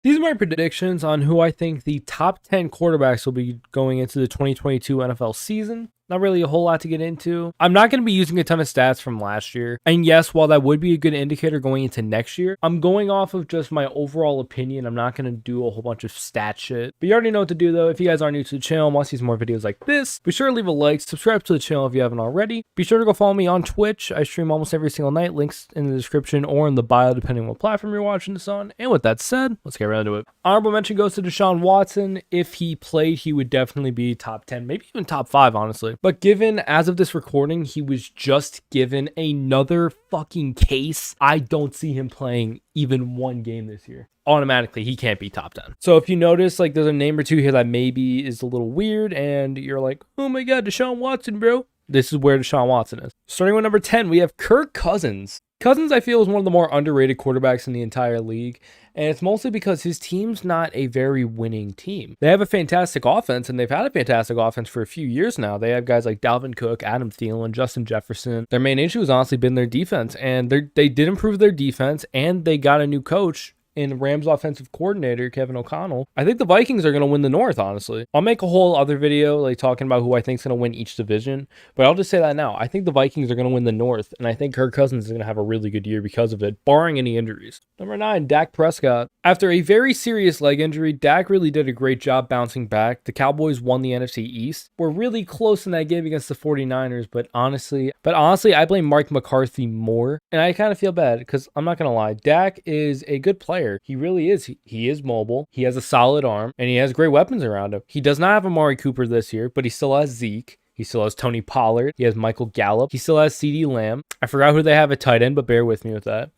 These are my predictions on who I think the top 10 quarterbacks will be going into the 2022 NFL season. Not really a whole lot to get into. I'm not going to be using a ton of stats from last year. And yes, while that would be a good indicator going into next year, I'm going off of just my overall opinion. I'm not going to do a whole bunch of stat shit. But you already know what to do though. If you guys are new to the channel and want to see some more videos like this, be sure to leave a like, subscribe to the channel if you haven't already. Be sure to go follow me on Twitch. I stream almost every single night. Links in the description or in the bio, depending on what platform you're watching this on. And with that said, let's get right into it. Honorable mention goes to Deshaun Watson. If he played, he would definitely be top 10, maybe even top 5, honestly. But given, as of this recording, he was just given another fucking case, I don't see him playing even one game this year. Automatically, he can't be top 10. So if you notice, like, there's a name or two here that maybe is a little weird, and you're like, oh my god, Deshaun Watson, bro. This is where Deshaun Watson is. Starting with number 10, we have Kirk Cousins. Cousins, I feel, is one of the more underrated quarterbacks in the entire league, and it's mostly because his team's not a very winning team. They have a fantastic offense, and they've had a fantastic offense for a few years now. They have guys like Dalvin Cook, Adam Thielen, Justin Jefferson. Their main issue has honestly been their defense, and they did improve their defense, and they got a new coach in Rams offensive coordinator Kevin O'Connell. I think the Vikings are going to win the North, honestly. I'll make a whole other video like talking about who I think is going to win each division, but I'll just say that now. I think the Vikings are going to win the North, and I think Kirk Cousins is going to have a really good year because of it, barring any injuries. Number 9, Dak Prescott. After a very serious leg injury, Dak really did a great job bouncing back. The Cowboys won the NFC East. We're really close in that game against the 49ers, but honestly, I blame Mike McCarthy more, and I kind of feel bad because I'm not going to lie. Dak is a good player. He really is. He is mobile. He has a solid arm, and he has great weapons around him. He does not have Amari Cooper this year, but he still has Zeke. He still has Tony Pollard. He has Michael Gallup. He still has CeeDee Lamb. I forgot who they have at tight end, but bear with me with that.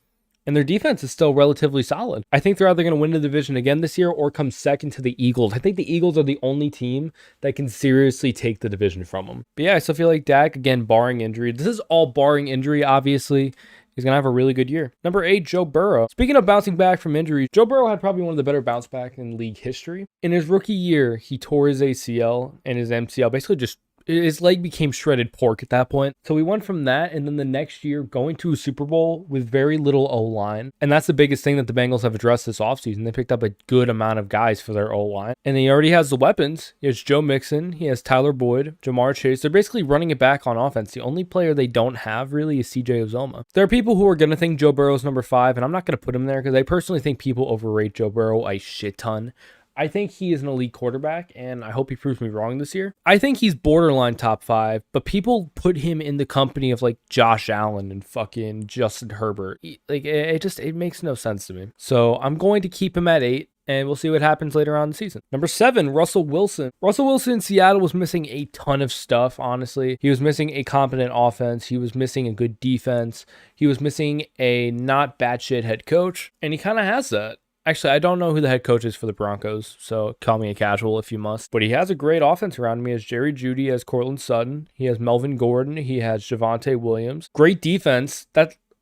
And their defense is still relatively solid. I think they're either going to win the division again this year or come second to the Eagles. I think the Eagles are the only team that can seriously take the division from them. But yeah, I still feel like Dak, again, barring injury. This is all barring injury, obviously. He's going to have a really good year. Number 8, Joe Burrow. Speaking of bouncing back from injuries, Joe Burrow had probably one of the better bounce back in league history. In his rookie year, he tore his ACL and his MCL, basically just his leg became shredded pork at that point. So we went from that, and then the next year going to a Super Bowl with very little O-line. And that's the biggest thing that the Bengals have addressed this offseason. They picked up a good amount of guys for their O-line. And he already has the weapons. He has Joe Mixon. He has Tyler Boyd, Jamar Chase. They're basically running it back on offense. The only player they don't have really is CJ Uzomah. There are people who are going to think Joe Burrow's number 5, and I'm not going to put him there because I personally think people overrate Joe Burrow a shit ton. I think he is an elite quarterback, and I hope he proves me wrong this year. I think he's borderline top 5, but people put him in the company of like Josh Allen and fucking Justin Herbert. Like it makes no sense to me. So I'm going to keep him at 8. And we'll see what happens later on in the season. Number 7, Russell Wilson. Russell Wilson in Seattle was missing a ton of stuff, honestly. He was missing a competent offense. He was missing a good defense. He was missing a not batshit head coach. And he kind of has that. Actually, I don't know who the head coach is for the Broncos, so call me a casual if you must. But he has a great offense around him. He has Jerry Jeudy, he has Cortland Sutton, he has Melvin Gordon, he has Javonte Williams. Great defense.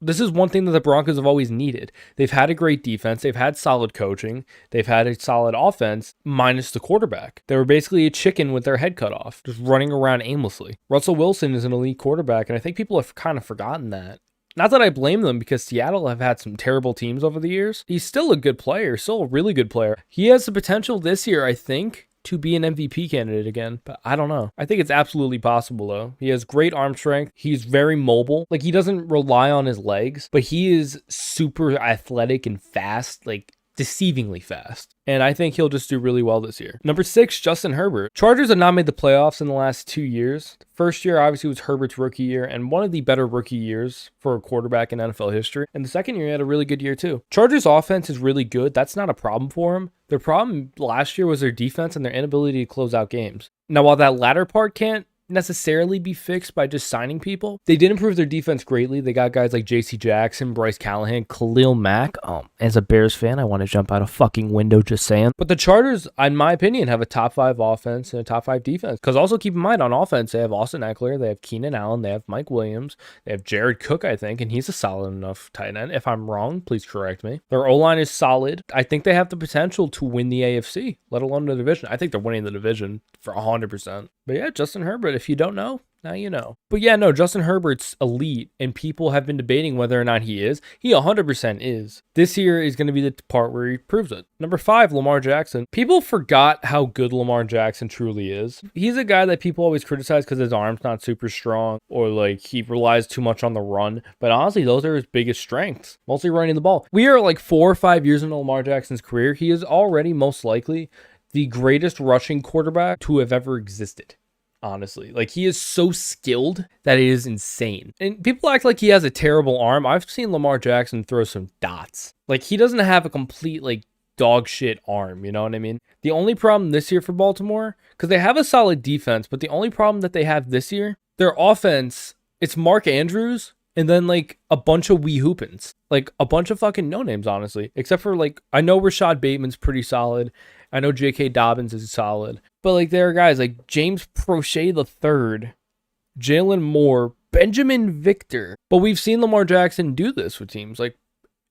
This is one thing that the Broncos have always needed. They've had a great defense. They've had solid coaching. They've had a solid offense, minus the quarterback. They were basically a chicken with their head cut off, just running around aimlessly. Russell Wilson is an elite quarterback, and I think people have kind of forgotten that. Not that I blame them because Seattle have had some terrible teams over the years. He's still a good player, still a really good player. He has the potential this year, I think, to be an MVP candidate again, but I don't know. I think it's absolutely possible though. He has great arm strength. He's very mobile. Like, he doesn't rely on his legs, but he is super athletic and fast, like deceivingly fast. And I think he'll just do really well this year. Number 6, Justin Herbert. Chargers have not made the playoffs in the last 2 years. First year, obviously, was Herbert's rookie year and one of the better rookie years for a quarterback in NFL history. And the second year, he had a really good year too. Chargers offense is really good. That's not a problem for him. Their problem last year was their defense and their inability to close out games. Now, while that latter part can't necessarily be fixed by just signing people, they did improve their defense greatly. They got guys like JC Jackson, Bryce Callahan, Khalil Mack. As a Bears fan, I want to jump out a fucking window, just saying. But the Chargers, in my opinion, have a top 5 offense and a top 5 defense. Because also keep in mind, on offense, they have Austin Eckler, they have Keenan Allen, they have Mike Williams, they have Jared Cook, I think, and he's a solid enough tight end. If I'm wrong, please correct me. Their O-line is solid. I think they have the potential to win the AFC, let alone the division. I think they're winning the division for 100%. But yeah, Justin Herbert, if you don't know, now you know. But yeah, no, Justin Herbert's elite, and people have been debating whether or not he is. He 100% is. This year is going to be the part where he proves it. Number 5, Lamar Jackson. People forgot how good Lamar Jackson truly is. He's a guy that people always criticize because his arm's not super strong, or like he relies too much on the run. But honestly, those are his biggest strengths, mostly running the ball. We are like 4 or 5 years into Lamar Jackson's career. He is already most likely the greatest rushing quarterback to have ever existed. Honestly, like he is so skilled that it is insane. And people act like he has a terrible arm. I've seen Lamar Jackson throw some dots. Like he doesn't have a complete like dog shit arm, you know what I mean? The only problem this year for Baltimore, because they have a solid defense, but the only problem that they have this year, their offense, it's Mark Andrews and then like a bunch of wee hoopins. Like a bunch of fucking no names, honestly. Except for like, I know Rashad Bateman's pretty solid. I know J.K. Dobbins is solid. But like there are guys like James Prochet III, Jalen Moore, Benjamin Victor. But we've seen Lamar Jackson do this with teams. Like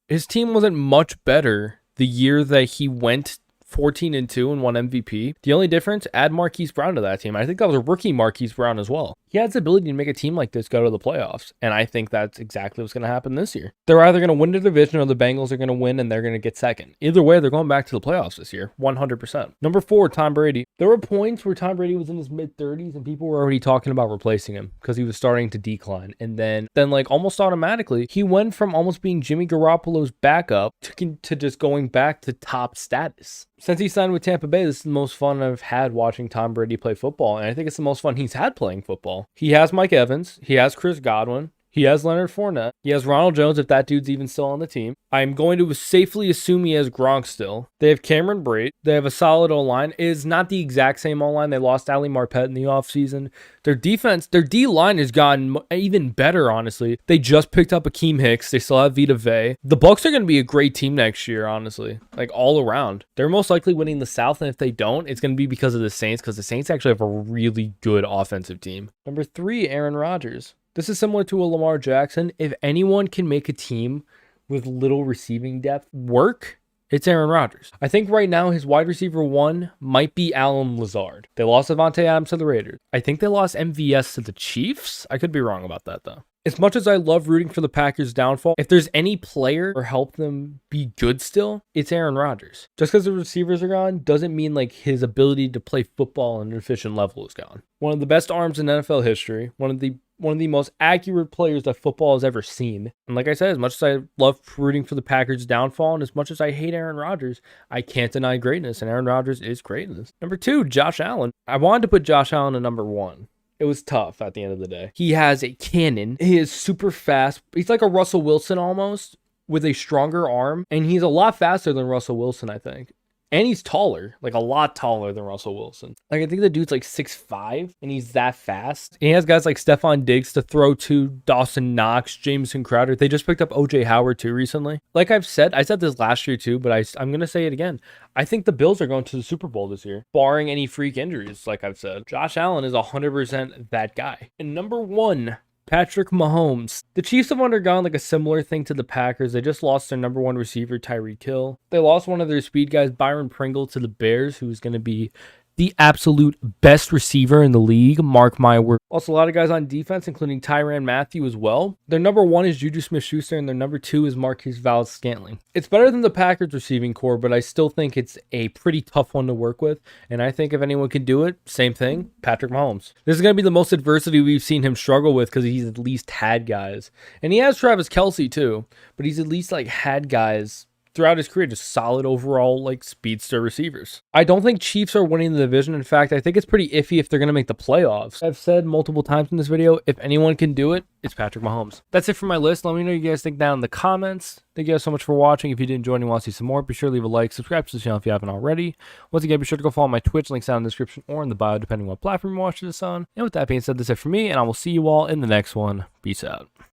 his team wasn't much better the year that he went 14-2 and won MVP. The only difference, add Marquise Brown to that team. I think that was a rookie Marquise Brown as well. He has the ability to make a team like this go to the playoffs, and I think that's exactly what's going to happen this year. They're either going to win the division or the Bengals are going to win and they're going to get second. Either way, they're going back to the playoffs this year, 100%. Number 4, Tom Brady. There were points where Tom Brady was in his mid-30s and people were already talking about replacing him because he was starting to decline. And then like almost automatically, he went from almost being Jimmy Garoppolo's backup to just going back to top status. Since he signed with Tampa Bay, this is the most fun I've had watching Tom Brady play football, and I think it's the most fun he's had playing football. He has Mike Evans, he has Chris Godwin, he has Leonard Fournette, he has Ronald Jones if that dude's even still on the team. I'm going to safely assume he has Gronk still. They have Cameron Brate. They have a solid O-line. It is not the exact same O-line. They lost Ali Marpet in the offseason. Their defense, their D-line has gotten even better, honestly. They just picked up Akeem Hicks. They still have Vita Vea. The Bucs are going to be a great team next year, honestly. Like, all around. They're most likely winning the South, and if they don't, it's going to be because of the Saints, because the Saints actually have a really good offensive team. Number 3, Aaron Rodgers. This is similar to a Lamar Jackson. If anyone can make a team with little receiving depth work, it's Aaron Rodgers. I think right now his wide receiver 1 might be Allen Lazard. They lost Devontae Adams to the Raiders. I think they lost MVS to the Chiefs. I could be wrong about that though. As much as I love rooting for the Packers' downfall, if there's any player or help them be good still, it's Aaron Rodgers. Just because the receivers are gone doesn't mean like his ability to play football at an efficient level is gone. One of the best arms in NFL history, one of the most accurate players that football has ever seen. And like I said, as much as I love rooting for the Packers' downfall, and as much as I hate Aaron Rodgers, I can't deny greatness, and Aaron Rodgers is greatness. Number 2, Josh Allen. I wanted to put Josh Allen at number 1. It was tough at the end of the day. He has a cannon. He is super fast. He's like a Russell Wilson almost, with a stronger arm, and he's a lot faster than Russell Wilson, I think. And he's taller, like a lot taller than Russell Wilson. Like I think the dude's like 6'5", and he's that fast. And he has guys like Stephon Diggs to throw to, Dawson Knox, Jameson Crowder. They just picked up OJ Howard too recently. Like I said this last year too, but I'm going to say it again. I think the Bills are going to the Super Bowl this year, barring any freak injuries, like I've said. Josh Allen is 100% that guy. And number 1, Patrick Mahomes. The Chiefs have undergone like a similar thing to the Packers. They just lost their number 1 receiver, Tyreek Hill. They lost one of their speed guys, Byron Pringle, to the Bears, who's going to be the absolute best receiver in the league, mark my word. Also, a lot of guys on defense, including Tyrann Mathieu as well. Their number 1 is Juju Smith-Schuster, and their number 2 is Marquise Valdes-Scantling. It's better than the Packers receiving core, but I still think it's a pretty tough one to work with. And I think if anyone can do it, same thing, Patrick Mahomes. This is going to be the most adversity we've seen him struggle with because he's at least had guys. And he has Travis Kelce too, but he's at least like had guys throughout his career, just solid overall like speedster receivers. I don't think Chiefs are winning the division. In fact, I think it's pretty iffy if they're going to make the playoffs. I've said multiple times in this video, if anyone can do it, it's Patrick Mahomes. That's it for my list. Let me know what you guys think down in the comments. Thank you guys so much for watching. If you did enjoy and you want to see some more, be sure to leave a like, subscribe to the channel if you haven't already. Once again, be sure to go follow my Twitch, links down in the description or in the bio, depending on what platform you watch this on. And with that being said, that's it for me, and I will see you all in the next one. Peace out.